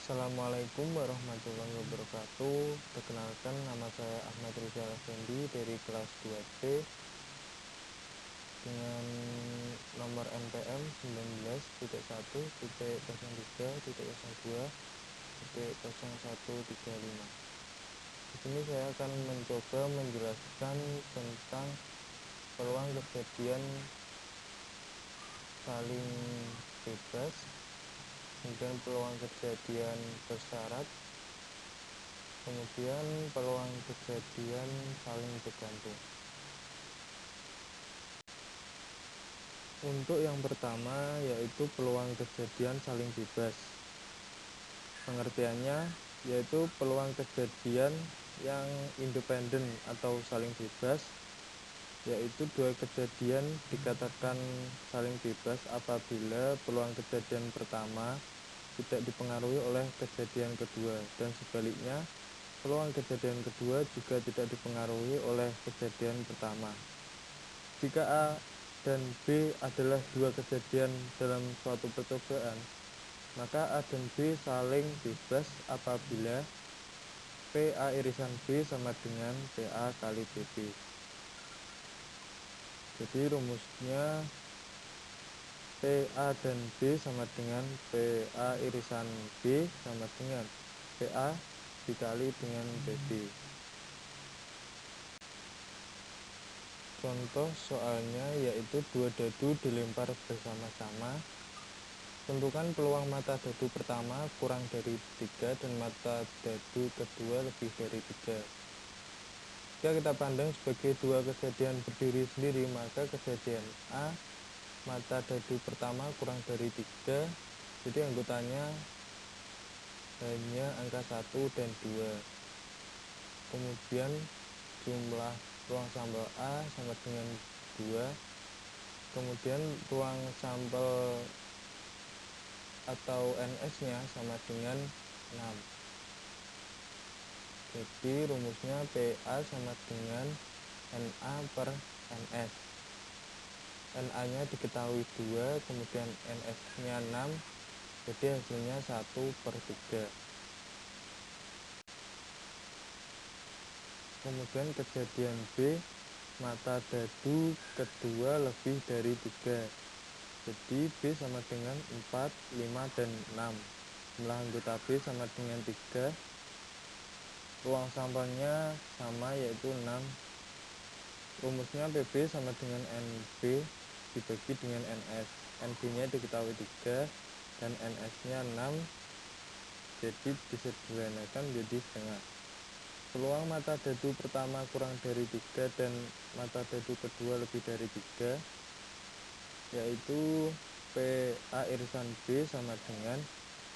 Assalamualaikum warahmatullahi wabarakatuh. Perkenalkan, nama saya Ahmad Rizal Effendi dari kelas 2C dengan nomor NPM 19.03.02.0135. Di sini saya akan mencoba menjelaskan tentang peluang kejadian saling bebas, kemudian peluang kejadian bersyarat, kemudian peluang kejadian saling bergantung. Untuk yang pertama yaitu peluang kejadian saling bebas. Pengertiannya yaitu peluang kejadian yang independen atau saling bebas, yaitu dua kejadian dikatakan saling bebas apabila peluang kejadian pertama tidak dipengaruhi oleh kejadian kedua, dan sebaliknya peluang kejadian kedua juga tidak dipengaruhi oleh kejadian pertama. Jika A dan B adalah dua kejadian dalam suatu percobaan, maka A dan B saling bebas apabila PA irisan B sama dengan PA kali PB. Jadi rumusnya PA dan B sama dengan PA irisan B sama dengan PA dikali dengan PB. Contoh soalnya yaitu dua dadu dilempar bersama-sama. Tentukan peluang mata dadu pertama kurang dari 3 dan mata dadu kedua lebih dari 3. Jika kita pandang sebagai dua kejadian berdiri sendiri, maka kejadian A, mata dadu pertama kurang dari 3, jadi anggotanya hanya angka 1 dan 2. Kemudian jumlah ruang sampel A sama dengan 2. Kemudian ruang sampel atau NS-nya sama dengan 6. Jadi rumusnya PA sama dengan NA per NS. NA-nya diketahui 2, kemudian NS-nya 6, jadi hasilnya 1/3. Kemudian kejadian B, mata dadu kedua lebih dari 3. Jadi B sama dengan 4, 5, dan 6. Jumlah anggota B sama dengan 3. Ruang sampelnya sama yaitu 6. Rumusnya PB sama dengan NB dibagi dengan NS. NB-nya diketahui 3 dan NS-nya 6. Jadi disederhanakan menjadi setengah. Peluang mata dadu pertama kurang dari 3 dan mata dadu kedua lebih dari 3 yaitu PA irisan B sama dengan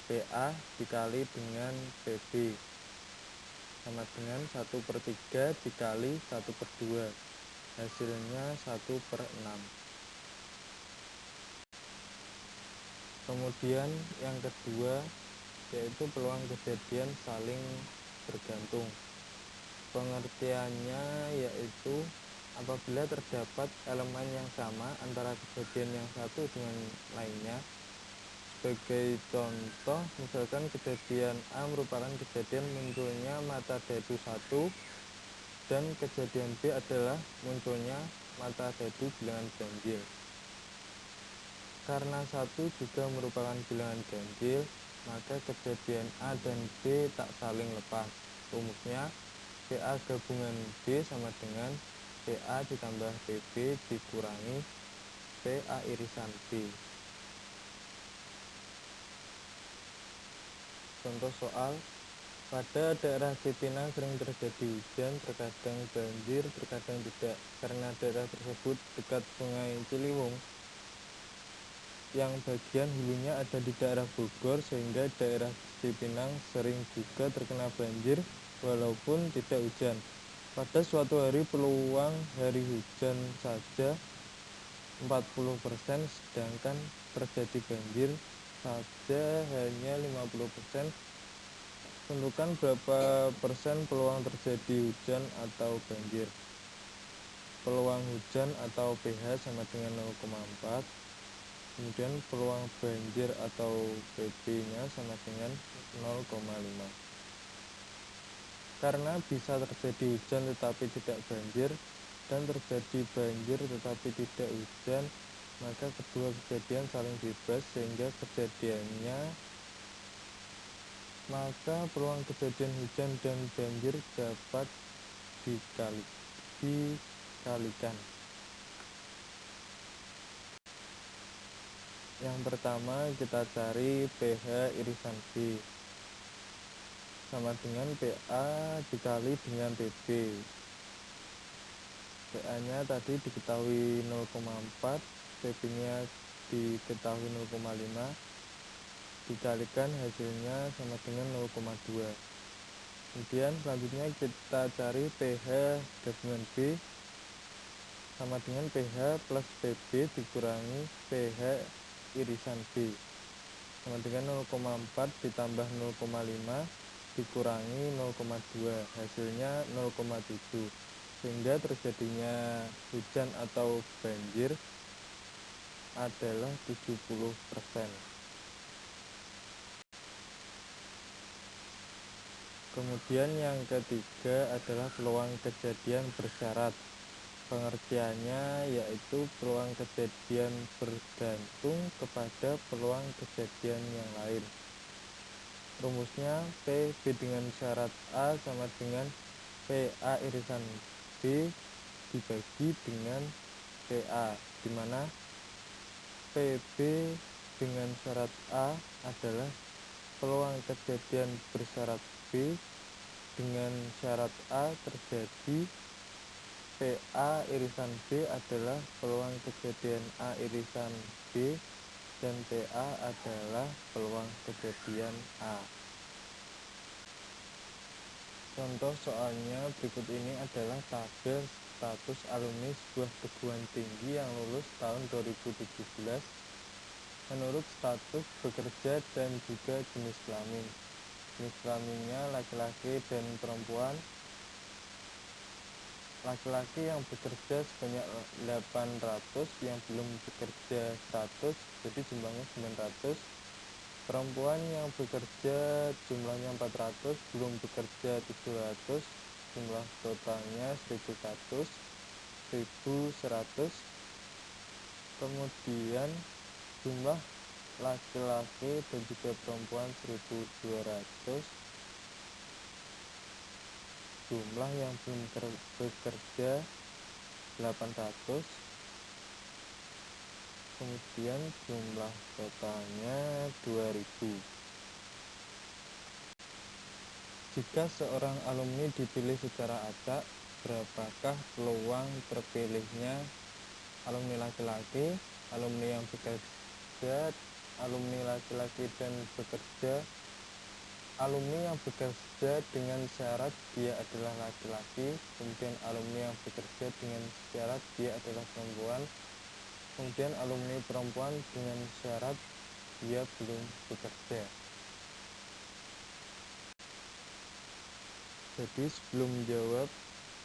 PA dikali dengan PB sama dengan 1/3 dikali 1/2, hasilnya 1/6. Kemudian yang kedua yaitu peluang kejadian saling bergantung. Pengertiannya yaitu apabila terdapat elemen yang sama antara kejadian yang satu dengan lainnya. Sebagai contoh, misalkan kejadian A merupakan kejadian munculnya mata dadu 1 dan kejadian B adalah munculnya mata dadu bilangan ganjil. Karena 1 juga merupakan bilangan ganjil, maka kejadian A dan B tak saling lepas. Rumusnya PA gabungan B sama dengan PA ditambah PB dikurangi PA irisan B. Contoh soal, pada daerah Cipinang sering terjadi hujan, terkadang banjir, terkadang tidak. Karena daerah tersebut dekat Sungai Ciliwung, yang bagian hulunya ada di daerah Bogor, sehingga daerah Cipinang sering juga terkena banjir walaupun tidak hujan. Pada suatu hari peluang hari hujan saja 40%, sedangkan terjadi banjir saja hanya 50%. Tentukan berapa persen peluang terjadi hujan atau banjir. Peluang hujan atau pH sama dengan 0,4. Kemudian peluang banjir atau PP-nya sama dengan 0,5. Karena bisa terjadi hujan tetapi tidak banjir, dan terjadi banjir tetapi tidak hujan, maka kedua kejadian saling bebas, sehingga peluang kejadian hujan dan banjir dapat dikalikan. Yang pertama, kita cari pH irisan B sama dengan PA dikali dengan PB. PA-nya tadi diketahui 0,4, PB-nya diketahui 0,5, dikalikan hasilnya sama dengan 0,2. Kemudian selanjutnya kita cari pH gabungan B sama dengan pH plus PB dikurangi pH irisan B sama dengan 0,4 ditambah 0,5 dikurangi 0,2, hasilnya 0,7, sehingga terjadinya hujan atau banjir adalah 70%. Kemudian yang ketiga adalah peluang kejadian bersyarat. Pengertiannya yaitu peluang kejadian bergantung kepada peluang kejadian yang lain. Rumusnya PB dengan syarat A sama dengan PA irisan B dibagi dengan PA, di mana PB dengan syarat A adalah peluang kejadian bersyarat B dengan syarat A terjadi. PA irisan B adalah peluang kejadian A irisan B, dan PA adalah peluang kejadian A. Contoh soalnya berikut ini adalah tabel status alumni sebuah perguruan tinggi yang lulus tahun 2017 menurut status bekerja dan juga jenis kelamin. Jenis kelaminnya laki-laki dan perempuan. Laki-laki yang bekerja sebanyak 800, yang belum bekerja 100, jadi jumlahnya 900. Perempuan yang bekerja jumlahnya 400, belum bekerja 700, jumlah totalnya 1100. Kemudian jumlah laki-laki dan juga perempuan 1200. Jumlah yang belum bekerja 800. Kemudian jumlah totalnya 2000. Jika seorang alumni dipilih secara acak, berapakah peluang terpilihnya alumni laki-laki, alumni yang bekerja, alumni laki-laki dan bekerja, alumni yang bekerja dengan syarat dia adalah laki-laki, kemudian alumni yang bekerja dengan syarat dia adalah perempuan, kemudian alumni perempuan dengan syarat dia belum bekerja. Jadi sebelum menjawab,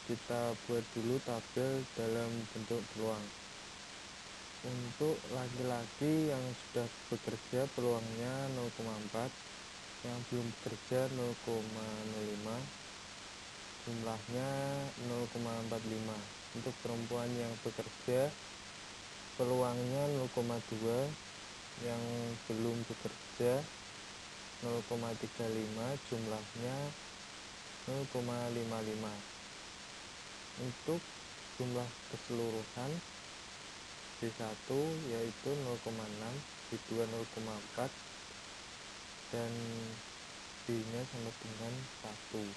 kita buat dulu tabel dalam bentuk peluang. Untuk laki-laki yang sudah bekerja peluangnya 0,4, yang belum bekerja 0,05, jumlahnya 0,45. Untuk perempuan yang bekerja peluangnya 0,2, yang belum bekerja 0,35, jumlahnya 0,55. Untuk jumlah keseluruhan B1 yaitu 0,6, B2 0,4, dan B-nya sama dengan 1.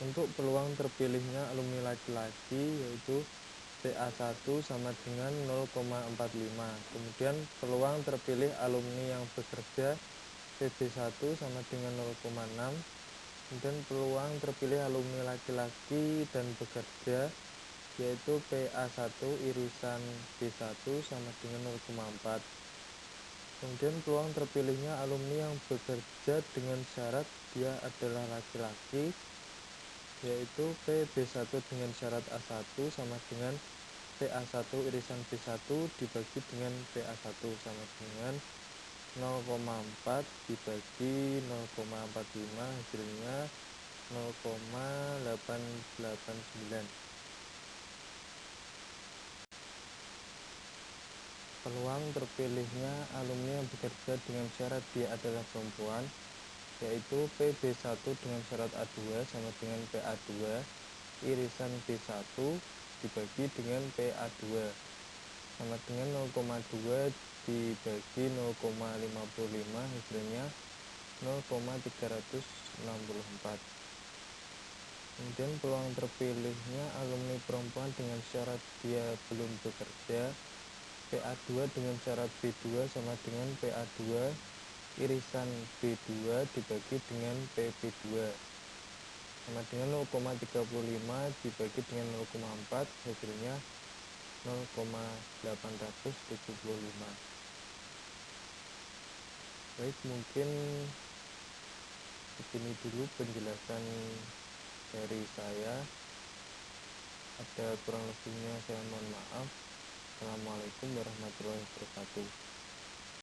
Untuk peluang terpilihnya alumni laki-laki yaitu PA1 sama dengan 0,45. Kemudian peluang terpilih alumni yang bekerja PB1 sama dengan 0,6. Kemudian peluang terpilih alumni laki-laki dan bekerja yaitu PA1 irisan B1 sama dengan 0,4. Kemudian peluang terpilihnya alumni yang bekerja dengan syarat dia adalah laki-laki yaitu PB1 dengan syarat A1 sama dengan PA1 irisan B1 dibagi dengan PA1 sama dengan 0,4 dibagi 0,45 hasilnya 0,889. Peluang terpilihnya alumni yang bekerja dengan syarat dia adalah perempuan, yaitu PB1 dengan syarat A2 sama dengan PA2 irisan B1 dibagi dengan PA2 sama dengan 0,2 dibagi 0,55 hasilnya 0,364. Kemudian peluang terpilihnya alumni perempuan dengan syarat dia belum bekerja, PA2 dengan syarat B2 sama dengan PA2 irisan B2 dibagi dengan PP2 sama dengan 0,35 dibagi dengan 0,4 hasilnya 0,875. Baik, mungkin begini dulu penjelasan dari saya. Ada kurang lebihnya saya mohon maaf. Assalamualaikum warahmatullahi wabarakatuh.